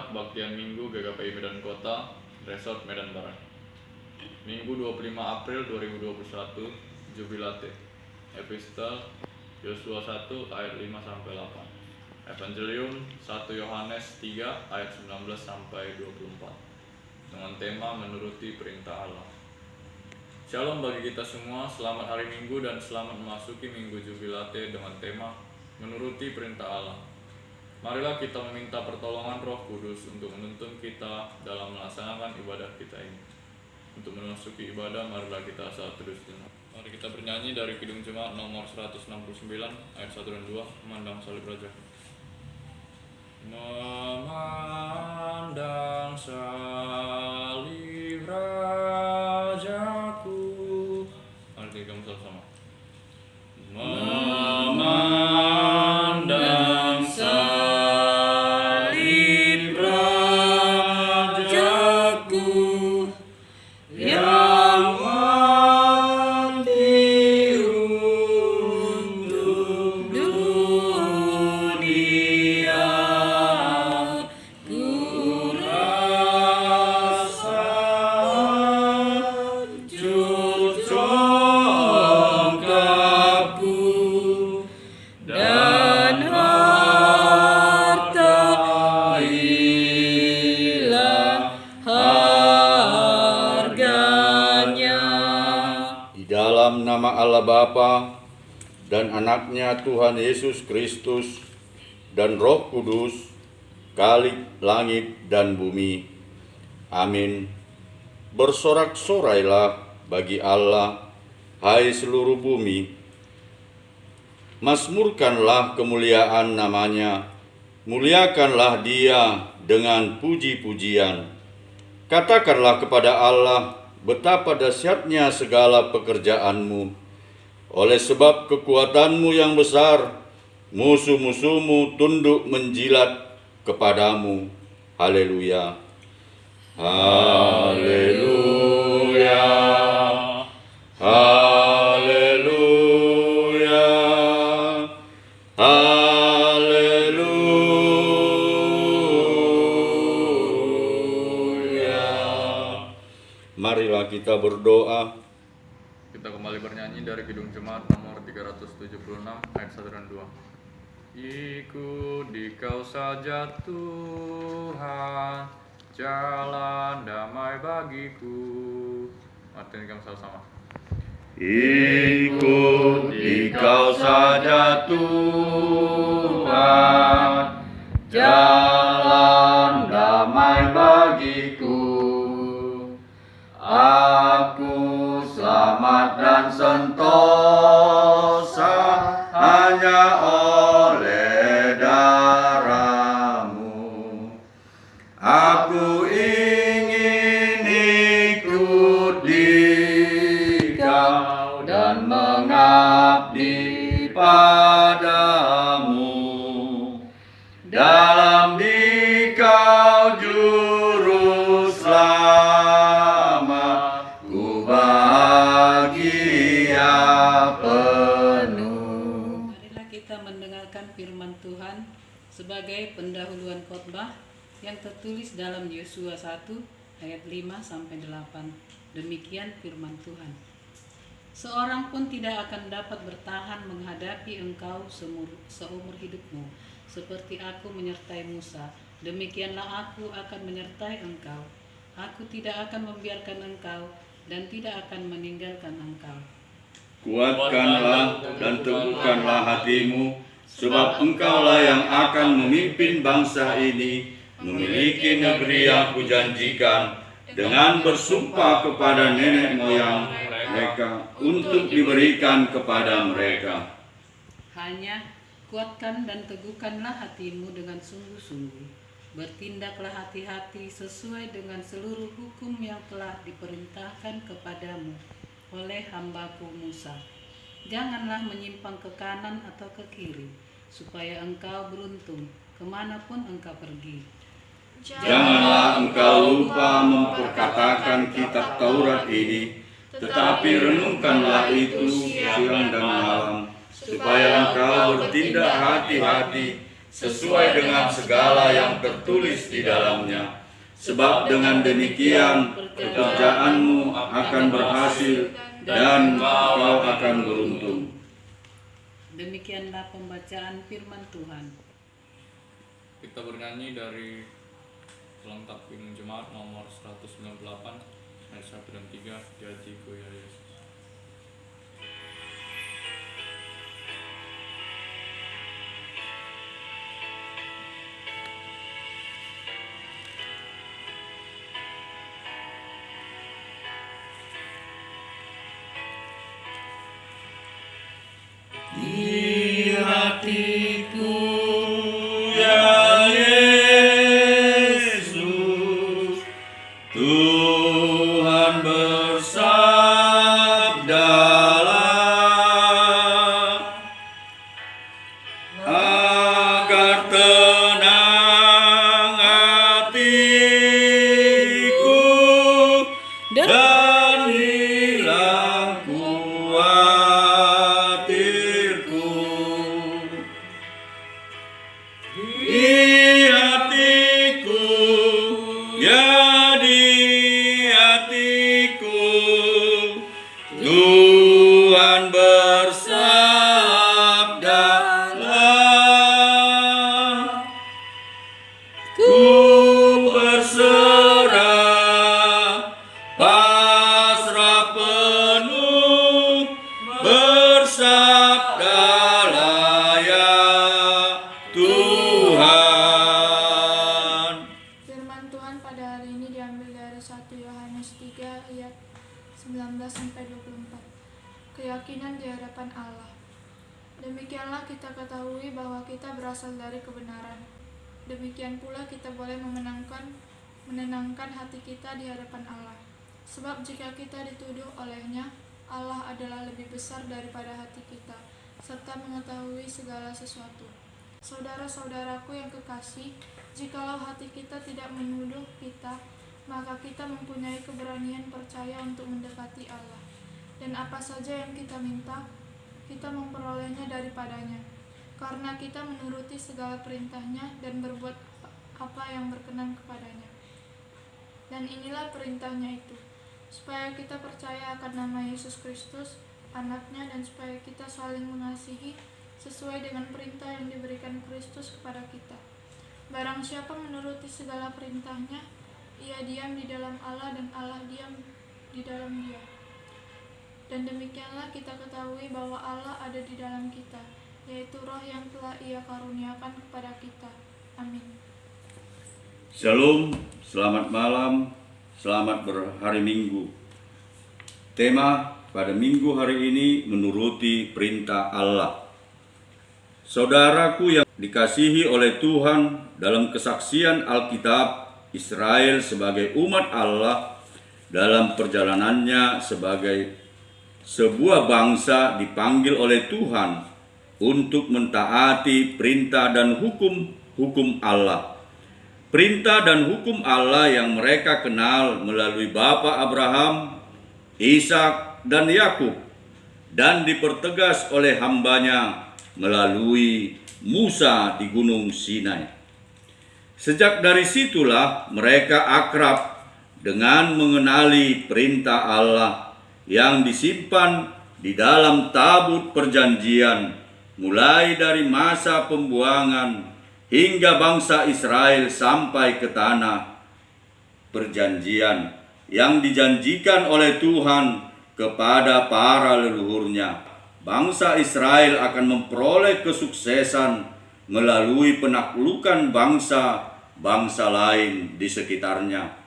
Kebaktian Minggu GKPI Medan Kota, Resort Medan Barat. Minggu 25 April 2021, Jubilate. Epistel Yosua 1 ayat 5 sampai 8. Evangelium 1 Yohanes 3 ayat 19 sampai 24. Dengan tema menuruti perintah Allah. Shalom bagi kita semua, selamat hari Minggu dan selamat memasuki Minggu Jubilate dengan tema menuruti perintah Allah. Marilah kita meminta pertolongan Roh Kudus untuk menuntun kita dalam melaksanakan ibadah kita ini. Untuk memasuki ibadah, marilah kita saat terus jenak. Mari kita bernyanyi dari Kidung Jemaat nomor 169 ayat 1 dan 2, memandang salib Rajaku. Memandang salib Rajaku. Mari kita sama-sama. Memandang salib Rajaku yang mati untuk dunia, ku rasa jongkapku dan hartailah harganya. Di dalam nama Allah Bapa dan Anaknya Tuhan Yesus Kristus dan Roh Kudus, Khalik langit dan bumi. Amin. Bersorak-sorailah bagi Allah, hai seluruh bumi. Mazmurkanlah kemuliaan namanya, muliakanlah Dia dengan puji-pujian. Katakanlah kepada Allah, betapa dahsyatnya segala pekerjaanmu. Oleh sebab kekuatanmu yang besar, musuh-musuhmu tunduk menjilat kepadamu. Haleluya. Haleluya. Haleluya. Haleluya. Marilah kita berdoa. Kita kembali bernyanyi dari Kidung Jemaat nomor 376 ayat 1 dan 2. Ikut Dikau saja Tuhan, jalan damai bagiku. Mari kita sama-sama. Ikut Dikau saja Tuhan, jalan damai bagiku. Aku selamat dan sentosa hanya oleh darah-Mu. Aku ingin ikut Dikau dan mengabdi padamu. Dalam Dikau juru selamat, ku bahagia penuh. Marilah kita mendengarkan firman Tuhan sebagai pendahuluan khotbah yang tertulis dalam Yosua 1 ayat 5 sampai 8. Demikian firman Tuhan. Seorang pun tidak akan dapat bertahan menghadapi engkau seumur hidupmu, seperti aku menyertai Musa. Demikianlah aku akan menyertai engkau. Aku tidak akan membiarkan engkau dan tidak akan meninggalkan engkau. Kuatkanlah dan teguhkanlah hatimu, sebab engkaulah yang akan memimpin bangsa ini, memiliki negeri yang kujanjikan, dengan bersumpah kepada nenek moyang mereka untuk diberikan kepada mereka. Hanya kuatkan dan teguhkanlah hatimu dengan sungguh-sungguh. Bertindaklah hati-hati sesuai dengan seluruh hukum yang telah diperintahkan kepadamu oleh hambaku Musa. Janganlah menyimpang ke kanan atau ke kiri, supaya engkau beruntung kemanapun engkau pergi. Janganlah engkau lupa memperkatakan kitab Taurat ini, tetapi renungkanlah itu siang dan malam, supaya engkau bertindak hati-hati sesuai dengan segala yang tertulis di dalamnya. Sebab dengan demikian pekerjaanmu akan berhasil dan kau akan beruntung. Demikianlah pembacaan firman Tuhan. Kita bernyanyi dari Lengkap Bingung Jemaat nomor 198 ayat 1 dan 3, Di hatiku ya Yesus. Di hatiku ya Yesus, Tuhan bersabdalah, agar tenang hatiku dan hilang khawatirku. Di hatiku, ya di hatiku, Tuhan bersabdalah, ku berserah, pasrah penuh, bersabdalah ya Tuhan. Firman Tuhan pada hari ini diambil dari 1 Yohanes 3 ayat 19-24. Keyakinan di hadapan Allah. Demikianlah kita ketahui bahwa kita berasal dari kebenaran. Demikian pula kita boleh menenangkan hati kita di hadapan Allah. Sebab jika kita dituduh olehnya, Allah adalah lebih besar daripada hati kita, serta mengetahui segala sesuatu. Saudara-saudaraku yang kekasih, jikalau hati kita tidak menuduh kita, maka kita mempunyai keberanian percaya untuk mendekati Allah. Dan apa saja yang kita minta, kita memperolehnya daripadanya, karena kita menuruti segala perintahnya dan berbuat apa yang berkenan kepadanya. Dan inilah perintahnya itu, supaya kita percaya akan nama Yesus Kristus, Anaknya, dan supaya kita saling mengasihi sesuai dengan perintah yang diberikan Kristus kepada kita. Barang siapa menuruti segala perintahnya, ia diam di dalam Allah dan Allah diam di dalam dia. Dan demikianlah kita ketahui bahwa Allah ada di dalam kita, yaitu Roh yang telah Ia karuniakan kepada kita. Amin. Shalom, selamat malam, selamat berhari Minggu. Tema pada minggu hari ini menuruti perintah Allah. Saudaraku yang dikasihi oleh Tuhan, dalam kesaksian Alkitab, Israel sebagai umat Allah dalam perjalanannya sebagai sebuah bangsa dipanggil oleh Tuhan untuk mentaati perintah dan hukum Allah. Perintah dan hukum Allah yang mereka kenal melalui Bapa Abraham, Ishak, dan Yakub, dan dipertegas oleh hambanya melalui Musa di Gunung Sinai. Sejak dari situlah mereka akrab dengan mengenali perintah Allah yang disimpan di dalam tabut perjanjian, mulai dari masa pembuangan hingga bangsa Israel sampai ke tanah perjanjian yang dijanjikan oleh Tuhan kepada para leluhurnya. Bangsa Israel akan memperoleh kesuksesan melalui penaklukan bangsa-bangsa lain di sekitarnya.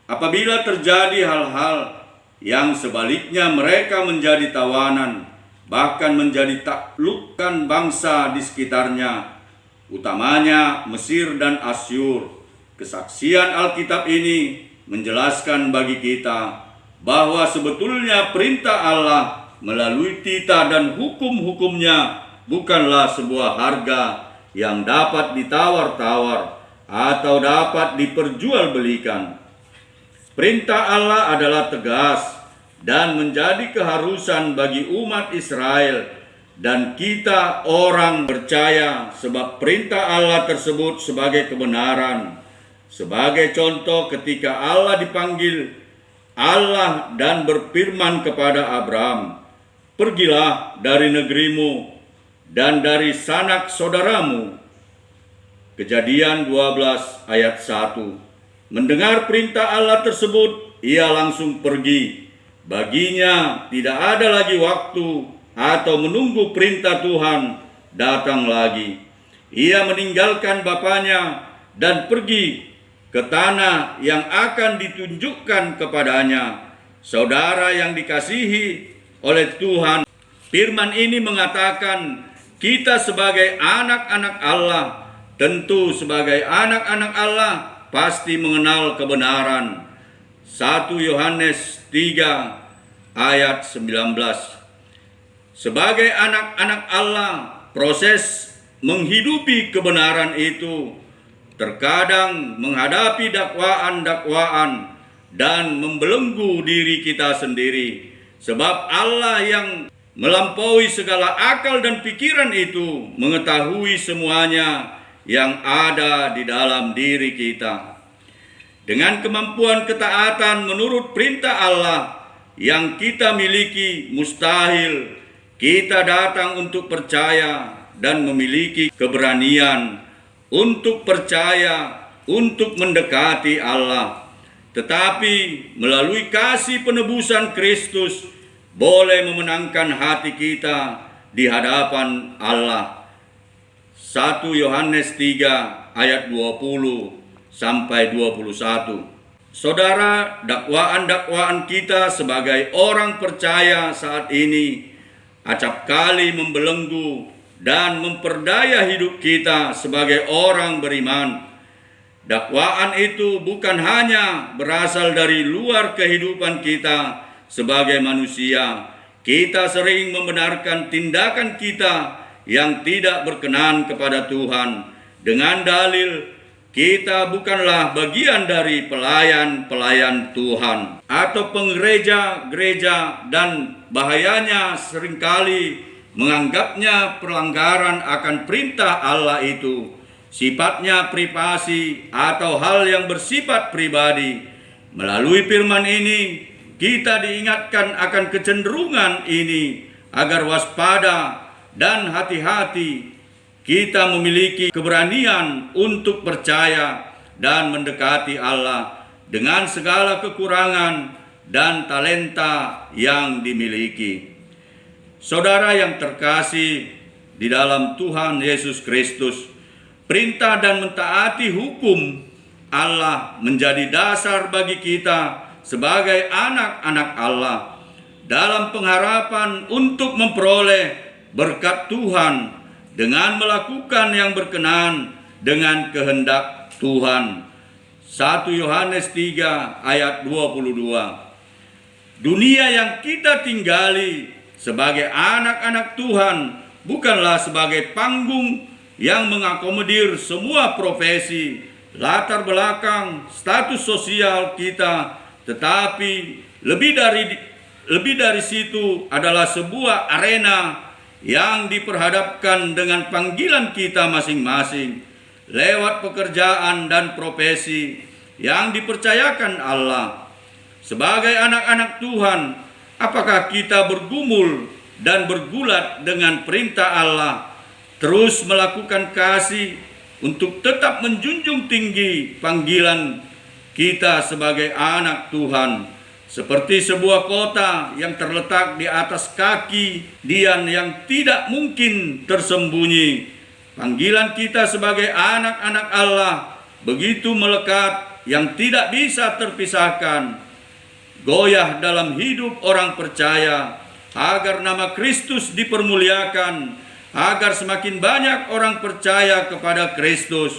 Apabila terjadi hal-hal yang sebaliknya, mereka menjadi tawanan, bahkan menjadi taklukan bangsa di sekitarnya, utamanya Mesir dan Asyur. Kesaksian Alkitab ini menjelaskan bagi kita bahwa sebetulnya perintah Allah melalui titah dan hukum-hukumnya bukanlah sebuah harga yang dapat ditawar-tawar atau dapat diperjualbelikan. Perintah Allah adalah tegas dan menjadi keharusan bagi umat Israel dan kita orang percaya sebab perintah Allah tersebut sebagai kebenaran. Sebagai contoh, ketika Allah dipanggil Allah dan berfirman kepada Abraham, "Pergilah dari negerimu dan dari sanak saudaramu." Kejadian 12 ayat 1. Mendengar perintah Allah tersebut, ia langsung pergi. Baginya tidak ada lagi waktu atau menunggu perintah Tuhan datang lagi. Ia meninggalkan bapaknya dan pergi ke tanah yang akan ditunjukkan kepadanya. Saudara yang dikasihi oleh Tuhan, firman ini mengatakan kita sebagai anak-anak Allah, tentu sebagai anak-anak Allah pasti mengenal kebenaran. 1 Yohanes 3 ayat 19. Sebagai anak-anak Allah, proses menghidupi kebenaran itu terkadang menghadapi dakwaan-dakwaan dan membelenggu diri kita sendiri. Sebab Allah yang melampaui segala akal dan pikiran itu mengetahui semuanya yang ada di dalam diri kita. Dengan kemampuan ketaatan menurut perintah Allah yang kita miliki, mustahil kita datang untuk percaya dan memiliki keberanian untuk percaya, untuk mendekati Allah. Tetapi melalui kasih penebusan Kristus boleh memenangkan hati kita di hadapan Allah. 1 Yohanes 3 ayat 20 sampai 21. Saudara, dakwaan-dakwaan kita sebagai orang percaya saat ini acap kali membelenggu dan memperdaya hidup kita sebagai orang beriman. Dakwaan itu bukan hanya berasal dari luar kehidupan kita sebagai manusia. Kita sering membenarkan tindakan kita yang tidak berkenan kepada Tuhan dengan dalil kita bukanlah bagian dari pelayan-pelayan Tuhan atau penggereja-gereja, dan bahayanya seringkali menganggapnya pelanggaran akan perintah Allah itu sifatnya privasi atau hal yang bersifat pribadi. Melalui firman ini kita diingatkan akan kecenderungan ini agar waspada dan hati-hati. Kita memiliki keberanian untuk percaya dan mendekati Allah dengan segala kekurangan dan talenta yang dimiliki. Saudara yang terkasih di dalam Tuhan Yesus Kristus, perintah dan mentaati hukum Allah menjadi dasar bagi kita sebagai anak-anak Allah dalam pengharapan untuk memperoleh berkat Tuhan dengan melakukan yang berkenan dengan kehendak Tuhan. 1 Yohanes 3 ayat 22. Dunia yang kita tinggali sebagai anak-anak Tuhan bukanlah sebagai panggung yang mengakomodir semua profesi, latar belakang, status sosial kita, tetapi lebih dari situ adalah sebuah arena yang diperhadapkan dengan panggilan kita masing-masing lewat pekerjaan dan profesi yang dipercayakan Allah. Sebagai anak-anak Tuhan, apakah kita bergumul dan bergulat dengan perintah Allah, terus melakukan kasih untuk tetap menjunjung tinggi panggilan kita sebagai anak Tuhan? Seperti sebuah kota yang terletak di atas kaki dian yang tidak mungkin tersembunyi. Panggilan kita sebagai anak-anak Allah begitu melekat yang tidak bisa terpisahkan. Goyah dalam hidup orang percaya agar nama Kristus dipermuliakan, agar semakin banyak orang percaya kepada Kristus.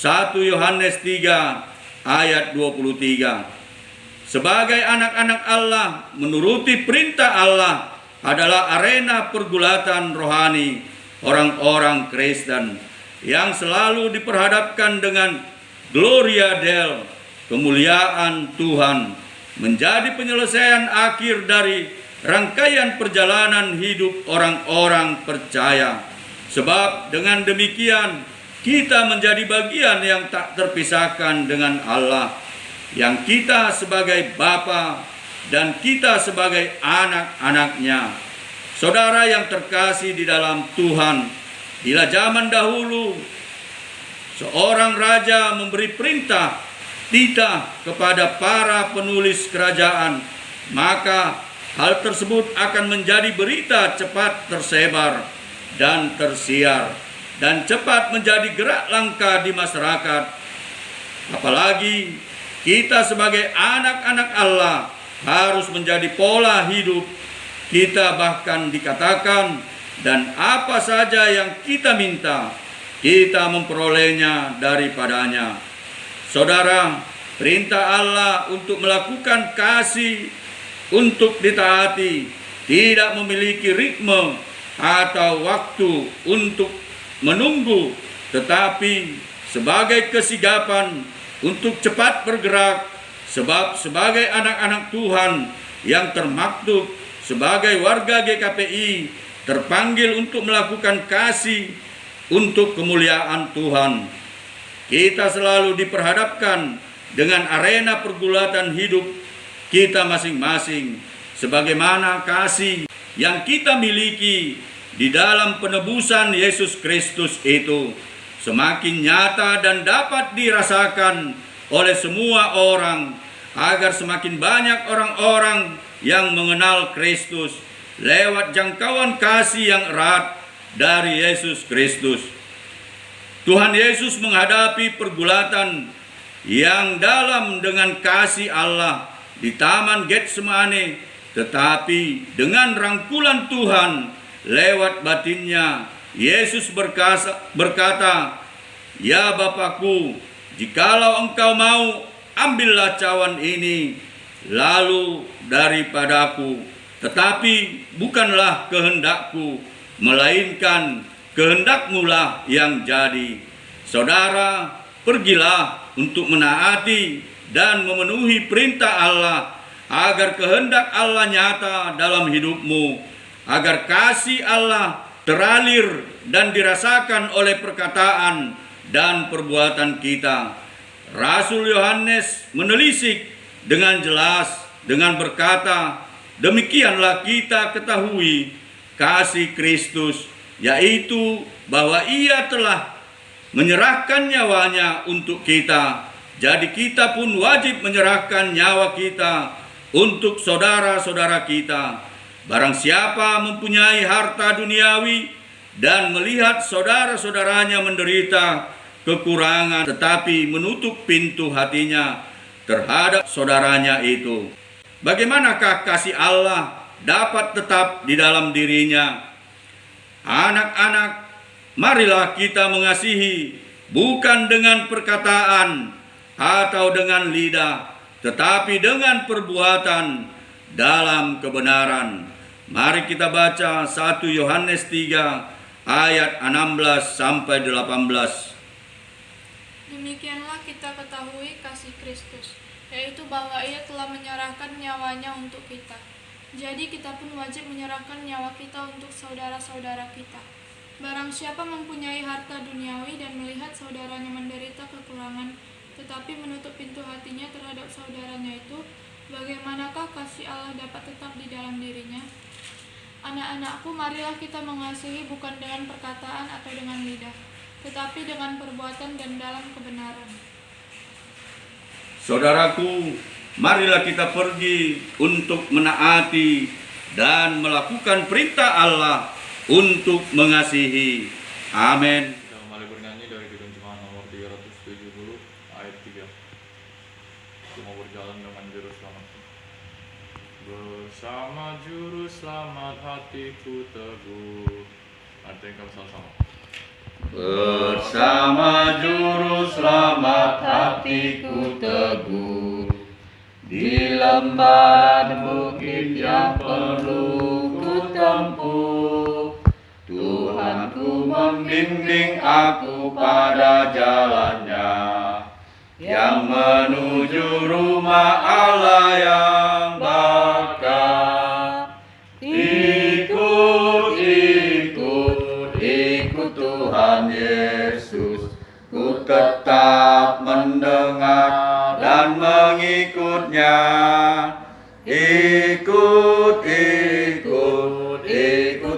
1 Yohanes 3 ayat 23. Sebagai anak-anak Allah, menuruti perintah Allah adalah arena pergulatan rohani orang-orang Kristen yang selalu diperhadapkan dengan Gloria Dei, kemuliaan Tuhan, menjadi penyelesaian akhir dari rangkaian perjalanan hidup orang-orang percaya. Sebab dengan demikian kita menjadi bagian yang tak terpisahkan dengan Allah, yang kita sebagai Bapa dan kita sebagai anak-anaknya. Saudara yang terkasih di dalam Tuhan, bila zaman dahulu seorang raja memberi perintah titah kepada para penulis kerajaan, maka hal tersebut akan menjadi berita cepat tersebar dan tersiar, dan cepat menjadi gerak langkah di masyarakat. Apalagi kita sebagai anak-anak Allah harus menjadi pola hidup kita, bahkan dikatakan, dan apa saja yang kita minta, kita memperolehnya daripadanya. Saudara, perintah Allah untuk melakukan kasih, untuk ditaati, tidak memiliki ritme atau waktu untuk menunggu, tetapi sebagai kesigapan untuk cepat bergerak. Sebab sebagai anak-anak Tuhan yang termaktub sebagai warga GKPI terpanggil untuk melakukan kasih untuk kemuliaan Tuhan. Kita selalu diperhadapkan dengan arena pergulatan hidup kita masing-masing, sebagaimana kasih yang kita miliki di dalam penebusan Yesus Kristus itu semakin nyata dan dapat dirasakan oleh semua orang, agar semakin banyak orang-orang yang mengenal Kristus lewat jangkauan kasih yang erat dari Yesus Kristus. Tuhan Yesus menghadapi pergulatan yang dalam dengan kasih Allah di Taman Getsemane, tetapi dengan rangkulan Tuhan lewat batinnya, Yesus berkata, "Ya Bapakku, jikalau Engkau mau, ambillah cawan ini lalu daripadaku, tetapi bukanlah kehendakku, melainkan kehendak-Mu lah yang jadi." Saudara, pergilah untuk menaati dan memenuhi perintah Allah, agar kehendak Allah nyata dalam hidupmu, agar kasih Allah teralir dan dirasakan oleh perkataan dan perbuatan kita. Rasul Yohanes menelisik dengan jelas dengan berkata, "Demikianlah kita ketahui kasih Kristus, yaitu bahwa Ia telah menyerahkan nyawanya untuk kita. Jadi kita pun wajib menyerahkan nyawa kita untuk saudara-saudara kita. Barang siapa mempunyai harta duniawi dan melihat saudara-saudaranya menderita kekurangan, tetapi menutup pintu hatinya terhadap saudaranya itu, bagaimanakah kasih Allah dapat tetap di dalam dirinya? Anak-anak, marilah kita mengasihi, bukan dengan perkataan atau dengan lidah, tetapi dengan perbuatan dalam kebenaran. Mari kita baca 1 Yohanes 3 ayat 16 sampai 18. Demikianlah kita ketahui kasih Kristus, yaitu bahwa Ia telah menyerahkan nyawanya untuk kita. Jadi kita pun wajib menyerahkan nyawa kita untuk saudara-saudara kita. Barang siapa mempunyai harta duniawi dan melihat saudaranya menderita kekurangan, tetapi menutup pintu hatinya terhadap saudaranya itu, bagaimanakah kasih Allah dapat tetap di dalam dirinya? Anak-anakku, marilah kita mengasihi bukan dengan perkataan atau dengan lidah, tetapi dengan perbuatan dan dalam kebenaran. Saudaraku, marilah kita pergi untuk menaati dan melakukan perintah Allah untuk mengasihi. Amin. Kita kembali bernyanyi dari Kidung Jemaat nomor 370 ayat 3. Kita mau berjalan dengan juru selamat. Bersama juru selamat hatiku teguh. Artinya kami sama-sama. Bersama juru selamat hatiku teguh, di lembah dan bukit yang perlu ku tempuh, Tuhanku membimbing aku pada jalannya, yang menuju rumah Allah yang bakar. ikut Tuhan Yesus. Ku tetap mendengar dan mengikutnya. Ikut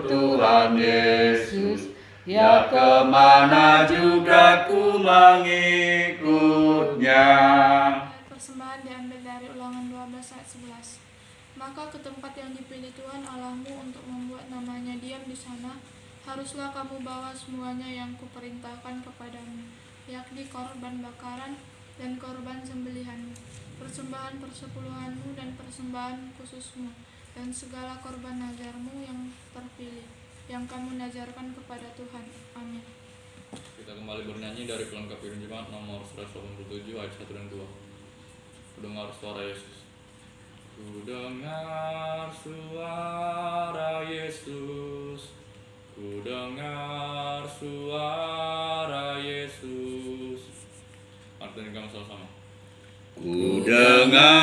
Tuhan Yesus. Ya kemana juga ku mengikutnya. Persembahan diambil dari Ulangan 12 ayat 11. Maka ke tempat yang dipilih Tuhan Allahmu untuk membuat namanya diam di sana, haruslah kamu bawa semuanya yang kuperintahkan kepadamu, yakni korban bakaran dan korban sembelihanmu, persembahan persepuluhanmu dan persembahan khususmu, dan segala korban nazarmu yang terpilih, yang kamu nazarkan kepada Tuhan. Amin. Kita kembali bernyanyi dari pelengkap Iring Jemaat nomor 187 ayat 1 dan 2. Kudengar suara Yesus. Kudengar suara Yesus. Kudengar suara Yesus. Artinya kamu sama-sama. Ku dengar